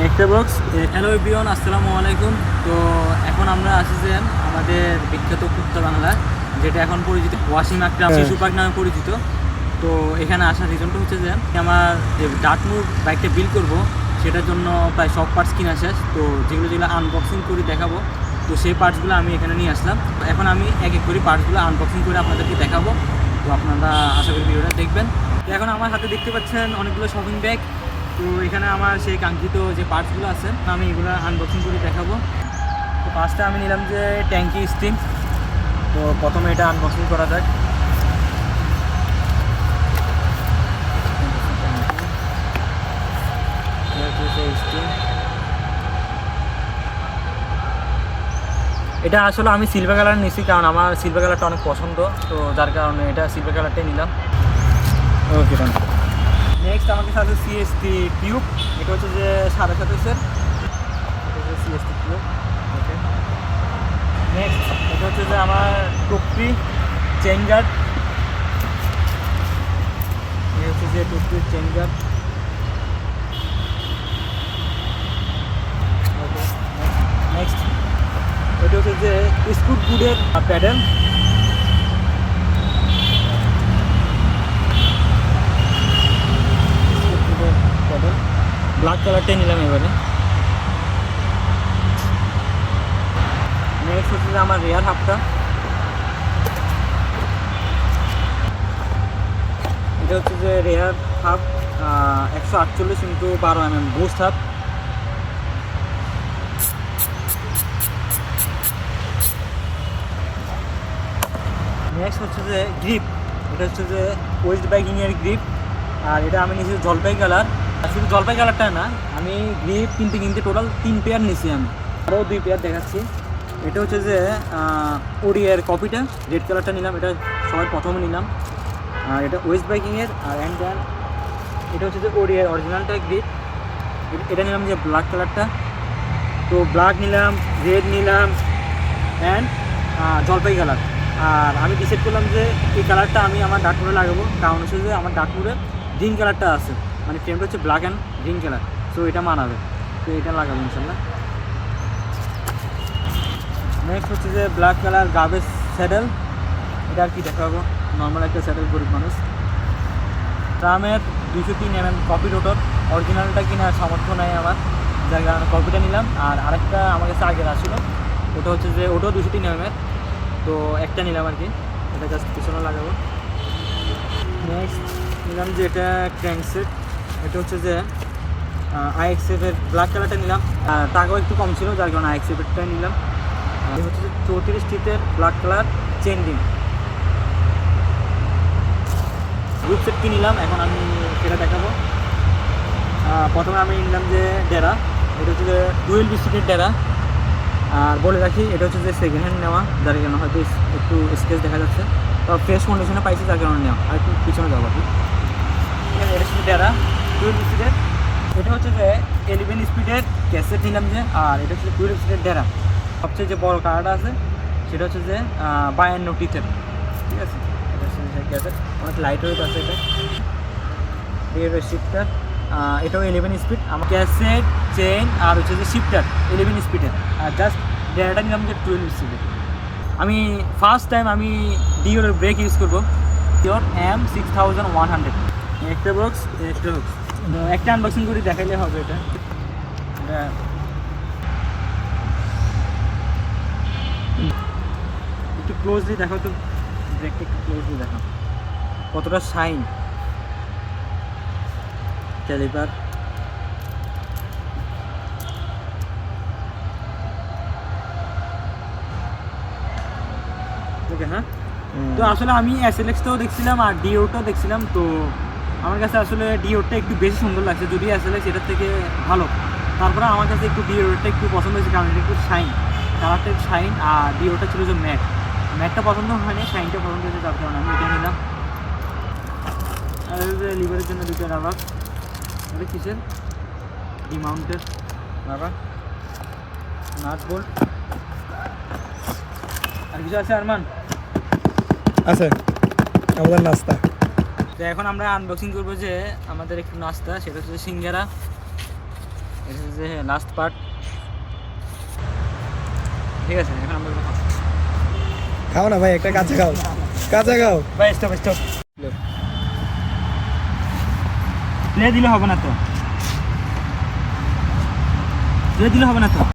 একটা box. Hello everyone, আসসালামু আলাইকুম। তো এখন আমরা আসি যে আমাদের বিখ্যাত কুত্তা বাংলা, যেটা এখন পরিচিত ওয়াসিম আকরাম শিশু পার্ক নামে পরিচিত। তো এখানে আসার রিজনটা হচ্ছে যে আমার যে ডাটমুর বাইকটা বিল্ড করব, সেটার জন্য প্রায় সব পার্টস কিনা শেষ। তো যেগুলো আনবক্সিং করে দেখাবো, তো সেই পার্টসগুলো আমি এখানে নিয়ে আসলাম। এখন আমি এক এক করে পার্টসগুলো আনবক্সিং করে আপনাদেরকে দেখাবো। তো আপনারা আশা করি ভিডিওটা দেখবেন। তো এখন আমার হাতে দেখতে পাচ্ছেন অনেকগুলো শপিং ব্যাগ। তো এখানে আমার সেই কাঙ্ক্ষিত যে পার্টসগুলো আছে আমি এগুলো আনবক্সিং করে দেখাবো। তো ফার্স্টে আমি নিলাম যে ট্যাঙ্কি স্টিম। তো প্রথমে এটা আনবক্সিং করা যাক। এটা আসলে আমি সিলভার কালার নিছি, কারণ আমার সিলভার কালারটা অনেক পছন্দ। তো যার কারণে এটা সিলভার কালারটাই নিলাম। ওকে, নেক্সট আমার কাছে আছে সিএসটি টিউব। এটা হচ্ছে যে 7.5 এটা হচ্ছে সিএসটি টিউব। ওকে, নেক্সট এটা হচ্ছে যে আমার টুপি চেইন গার্ড। এই হচ্ছে যে টুপির চেইন গার্ড। ওকে, নেক্সট এটা হচ্ছে যে স্কুট বুটের প্যাডেল। ব্ল্যাক কালারটাই নিলাম এবারে। নেক্সট হচ্ছে যে আমার রেয়ার হাফটা। এটা হচ্ছে যে rare half 148x12 mm boost half. Next হচ্ছে যে গ্রিপ। এটা হচ্ছে যে ওয়েস্ট বাইকিংয়ের গ্রিপ। আর এটা আমি নিয়েছি জলপাই কালার। শুধু জলপাই কালারটা না, আমি গ্রিপ কিনতে টোটাল 3 পেয়ার নিয়েছি। আমি আরও 2 পেয়ার দেখাচ্ছি। এটা হচ্ছে যে ওডিআর কপিটা, রেড কালারটা নিলাম। এটা সবার প্রথমে নিলাম। আর এটা ওয়েস্ট বাইকিংয়ের। আর দেন এটা হচ্ছে যে ওডিআর অরিজিনালটা গ্রিপ। এটা নিলাম যে ব্ল্যাক কালারটা। তো ব্ল্যাক নিলাম, রেড নিলাম, অ্যান্ড জলপাই কালার। আর আমি ডিসাইড করলাম যে এই কালারটা আমি আমার ডাটমুরে লাগাবো, কারণ হচ্ছে যে আমার ডাটমুরে গ্রিন কালারটা আছে, মানে ফ্রেমটা হচ্ছে black and green colour. So এটা মানাবে, তো এটা লাগাবো ইনশাল্লাহ। নেক্সট হচ্ছে যে ব্ল্যাক কালার গাবেজ স্যাডেল। এটা আর কি দেখাবো, নর্মাল একটা স্যাডেল, গরিব মানুষ। ট্রামের 203 mm কপি রোটর। অরিজিনালটা কেনার সামর্থ্য নেই আমার, যার কারণে কপিটা নিলাম। আর আরেকটা আমার কাছে আগের আসলো, ওটা হচ্ছে যে ওটাও 203 mm। তো একটা নিলাম আর কি, এটা জাস্ট পিছনে লাগাবো। নেক্সট নিলাম যে এটা ক্র্যাঙ্কসেট। এটা হচ্ছে যে আইএক্সএফের ব্ল্যাক কালারটা নিলাম। টাকাও একটু কম ছিল, যার কারণে আইএক্সএফেরটা নিলাম। এটা হচ্ছে যে 34 টিথের black colour chain ring. Group set কি নিলাম এখন আমি সেটা দেখাবো। প্রথমে আমি নিলাম যে ডেরা। এটা হচ্ছে যে 12 বিস্কিটের ডেরা। আর বলে রাখি, এটা হচ্ছে যে সেকেন্ড হ্যান্ড নেওয়া, যার কারণে হয়তো একটু স্কেচ দেখা যাচ্ছে। তো ফ্রেশ কন্ডিশনে পাইছি, যার কারণে নেওয়া। আর একটু পিছনে যাবো আর কি। ঠিক আছে, এটা হচ্ছে ডেরা 12 স্পিডের। এটা হচ্ছে যে 11 স্পিডের ক্যাসেট নিলাম যে। আর এটা হচ্ছে 12 স্পিডের ডেরা। সবচেয়ে যে বড় কালারটা আছে সেটা হচ্ছে যে 52 টিথের। ঠিক আছে, এটা হচ্ছে যে ক্যাসেট, অনেক লাইট ওয়েট আছে। এটা শিফটার, এটাও 11 স্পিড। আমার ক্যাসেট, চেইন আর হচ্ছে যে শিফটার 11 স্পিডের। আর জাস্ট ডেরাটা নিলাম যে 12 স্পিডের। আমি ফার্স্ট টাইম আমি ডিওর ব্রেক ইউজ করবো, ডিওর M6100। একটা বক্স একটা আনবক্সিং করে দেখাইলে হবে। এটা একটু ক্লোজলি দেখো, তো ব্রেকটা একটু ক্লোজলি দেখো কতটা শাইন। ক্যালিপার, ওকে। হ্যাঁ, তো আসলে আমি SLX-টাও দেখছিলাম আর ডিওটাও দেখছিলাম। তো আমার কাছে আসলে ডিওটা একটু বেশি সুন্দর লাগছে, যদি SLX এটার থেকে ভালো। তারপরে আমার কাছে একটু ডিওটা একটু পছন্দ হয়েছে, কারণ এটা একটু শাইন, কালারটা একটু শাইন। আর ডিওটা ছিল যে ম্যাটটা পছন্দ হয়নি, শাইনটা পছন্দ হয়েছে, যার কারণে আমি এটা নিলাম। আর লিভারের জন্য 2টা রাবার। এটা কিসের? ডিমাউন্টের রাবার, নাট বোল্ট। আর কিছু আছে আরমান? আছে আমাদের নাস্তা। তো এখন আমরা আনবক্সিং করবো যে আমাদের একটু নাস্তা, সেটা হচ্ছে সিঙ্গারা। এটা হচ্ছে লাস্ট পার্ট। ঠিক আছে, এখন আমরা খাও না ভাই, একটা কাঁচা খাও, কাঁচা খাও। ভাই স্টপ স্টপ, প্লে দিলে হবে না তো, প্লে দিলে হবে না তো।